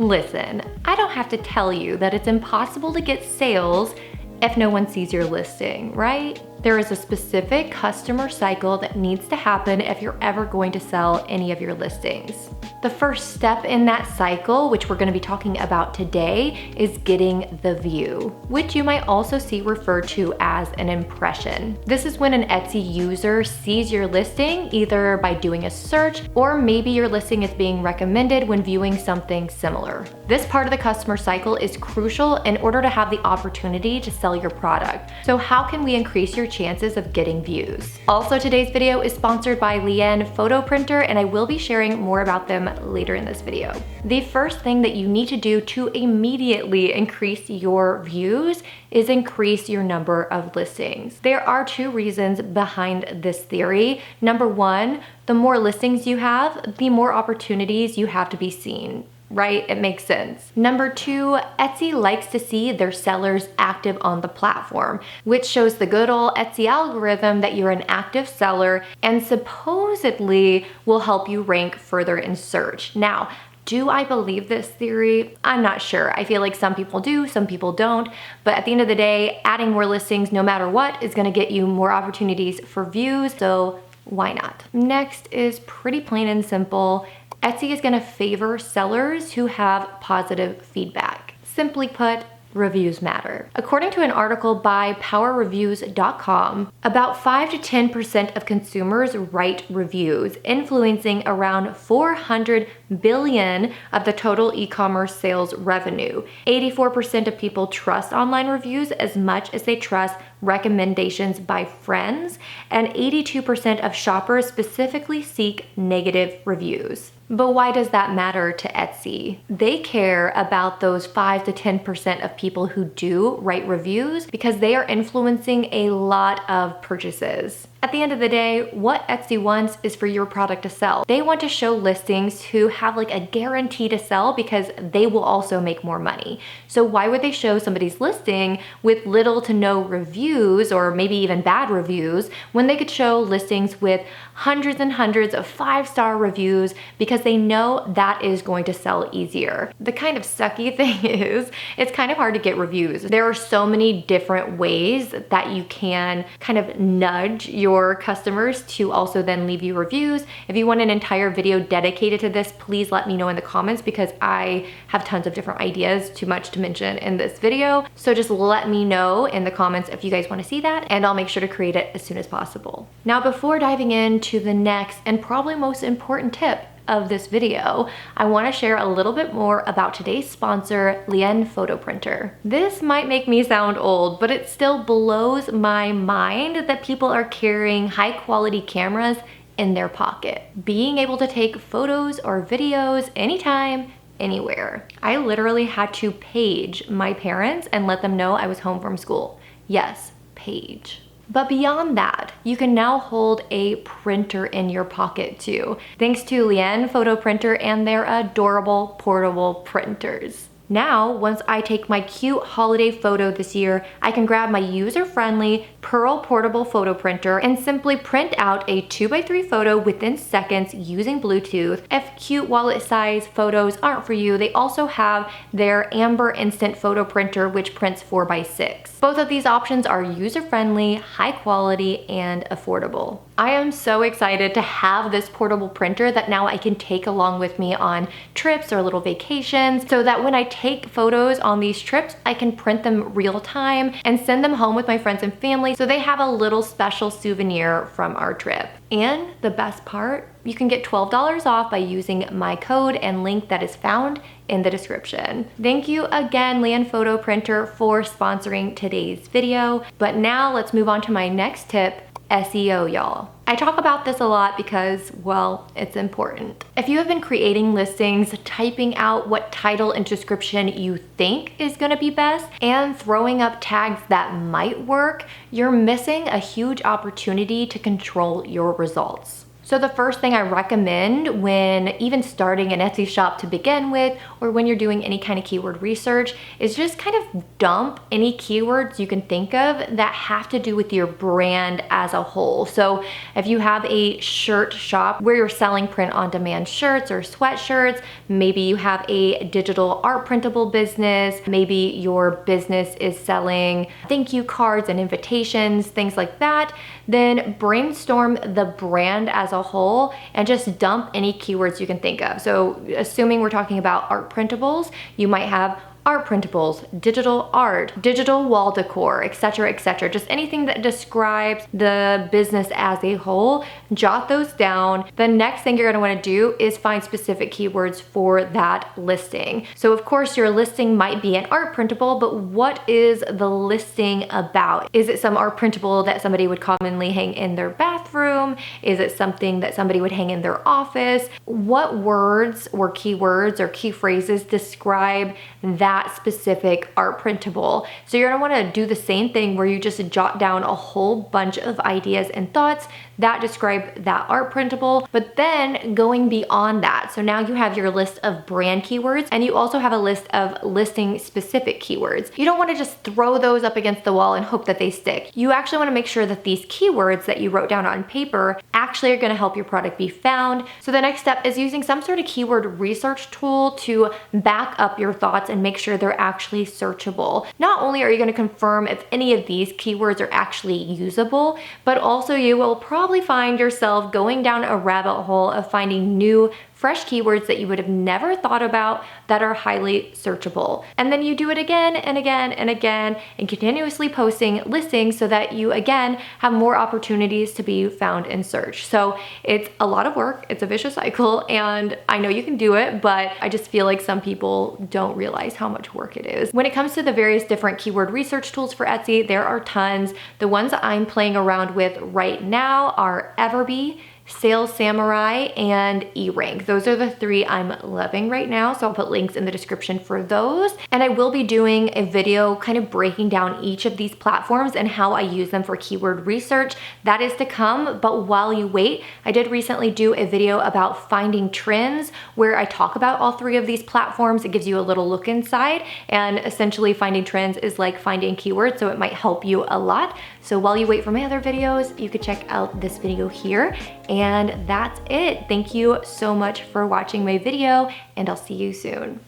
Listen, I don't have to tell you that it's impossible to get sales if no one sees your listing, right? There is a specific customer cycle that needs to happen if you're ever going to sell any of your listings. The first step in that cycle, which we're going to be talking about today, is getting the view, which you might also see referred to as an impression. This is when an Etsy user sees your listing either by doing a search, or maybe your listing is being recommended when viewing something similar. This part of the customer cycle is crucial in order to have the opportunity to sell your product. So how can we increase your chances of getting views? Also, today's video is sponsored by Liene Photo Printer, and I will be sharing more about them later in this video. The first thing that you need to do to immediately increase your views is increase your number of listings. There are two reasons behind this theory. Number one, the more listings you have, the more opportunities you have to be seen. Right? It makes sense. Number two, Etsy likes to see their sellers active on the platform, which shows the good old Etsy algorithm that you're an active seller and supposedly will help you rank further in search. Now, do I believe this theory? I'm not sure. I feel like some people do, some people don't. But at the end of the day, adding more listings, no matter what, is gonna get you more opportunities for views, so why not? Next is pretty plain and simple. Etsy is gonna favor sellers who have positive feedback. Simply put, reviews matter. According to an article by powerreviews.com, about 5 to 10% of consumers write reviews, influencing around 400 billion of the total e-commerce sales revenue. 84% of people trust online reviews as much as they trust recommendations by friends, and 82% of shoppers specifically seek negative reviews. But why does that matter to Etsy? They care about those 5 to 10% of people who do write reviews because they are influencing a lot of purchases. At the end of the day, what Etsy wants is for your product to sell. They want to show listings who have like a guarantee to sell because they will also make more money. So why would they show somebody's listing with little to no reviews, or maybe even bad reviews, when they could show listings with hundreds and hundreds of 5-star reviews because they know that is going to sell easier? The kind of sucky thing is, it's kind of hard to get reviews. There are so many different ways that you can kind of nudge your customers to also then leave you reviews. If you want an entire video dedicated to this, please let me know in the comments because I have tons of different ideas, too much to mention in this video. So just let me know in the comments if you guys want to see that, and I'll make sure to create it as soon as possible. Now, before diving into the next and probably most important tip of this video, I want to share a little bit more about today's sponsor, Liene Photo Printer. This might make me sound old, but it still blows my mind that people are carrying high quality cameras in their pocket, being able to take photos or videos anytime, anywhere. I literally had to page my parents and let them know I was home from school. Yes, page. But beyond that, you can now hold a printer in your pocket too, thanks to Liene Photo Printer and their adorable portable printers. Now, once I take my cute holiday photo this year, I can grab my user-friendly Pearl portable photo printer and simply print out a 2x3 photo within seconds using Bluetooth. If cute wallet size photos aren't for you, they also have their Amber Instant Photo Printer, which prints 4x6. Both of these options are user-friendly, high quality, and affordable. I am so excited to have this portable printer that now I can take along with me on trips or little vacations, so that when I take photos on these trips, I can print them real time and send them home with my friends and family so they have a little special souvenir from our trip. And the best part, you can get $12 off by using my code and link that is found in the description. Thank you again, Liene Photo Printer, for sponsoring today's video. But now let's move on to my next tip, SEO, y'all. I talk about this a lot because, well, it's important. If you have been creating listings, typing out what title and description you think is gonna be best, and throwing up tags that might work, you're missing a huge opportunity to control your results. So the first thing I recommend when even starting an Etsy shop to begin with, or when you're doing any kind of keyword research, is just kind of dump any keywords you can think of that have to do with your brand as a whole. So if you have a shirt shop where you're selling print-on-demand shirts or sweatshirts, maybe you have a digital art printable business, maybe your business is selling thank you cards and invitations, things like that, then brainstorm the brand as a whole and just dump any keywords you can think of. So assuming we're talking about art printables, you might have art printables, digital art, digital wall decor, etc., etc. Just anything that describes the business as a whole, jot those down. The next thing you're gonna wanna do is find specific keywords for that listing. So of course your listing might be an art printable, but what is the listing about? Is it some art printable that somebody would commonly hang in their bathroom? Is it something that somebody would hang in their office? What words or keywords or key phrases describe that specific art printable? So you're gonna wanna do the same thing where you just jot down a whole bunch of ideas and thoughts that describe that art printable, but then going beyond that. So now you have your list of brand keywords and you also have a list of listing specific keywords. You don't wanna just throw those up against the wall and hope that they stick. You actually wanna make sure that these keywords that you wrote down on paper actually are gonna help your product be found. So the next step is using some sort of keyword research tool to back up your thoughts and make sure they're actually searchable. Not only are you gonna confirm if any of these keywords are actually usable, but also you will probably find yourself going down a rabbit hole of finding new fresh keywords that you would have never thought about that are highly searchable. And then you do it again and again and again and continuously posting listings so that you again have more opportunities to be found in search. So it's a lot of work, it's a vicious cycle, and I know you can do it, but I just feel like some people don't realize how much work it is. When it comes to the various different keyword research tools for Etsy, there are tons. The ones that I'm playing around with right now are 𝗣𝗟𝗡𝗗𝗧, Sales Samurai, and eRank. Those are the three I'm loving right now, so I'll put links in the description for those. And I will be doing a video kind of breaking down each of these platforms and how I use them for keyword research. That is to come, but while you wait, I did recently do a video about finding trends where I talk about all three of these platforms. It gives you a little look inside, and essentially finding trends is like finding keywords, so it might help you a lot. So while you wait for my other videos, you could check out this video here. And that's it. Thank you so much for watching my video, and I'll see you soon.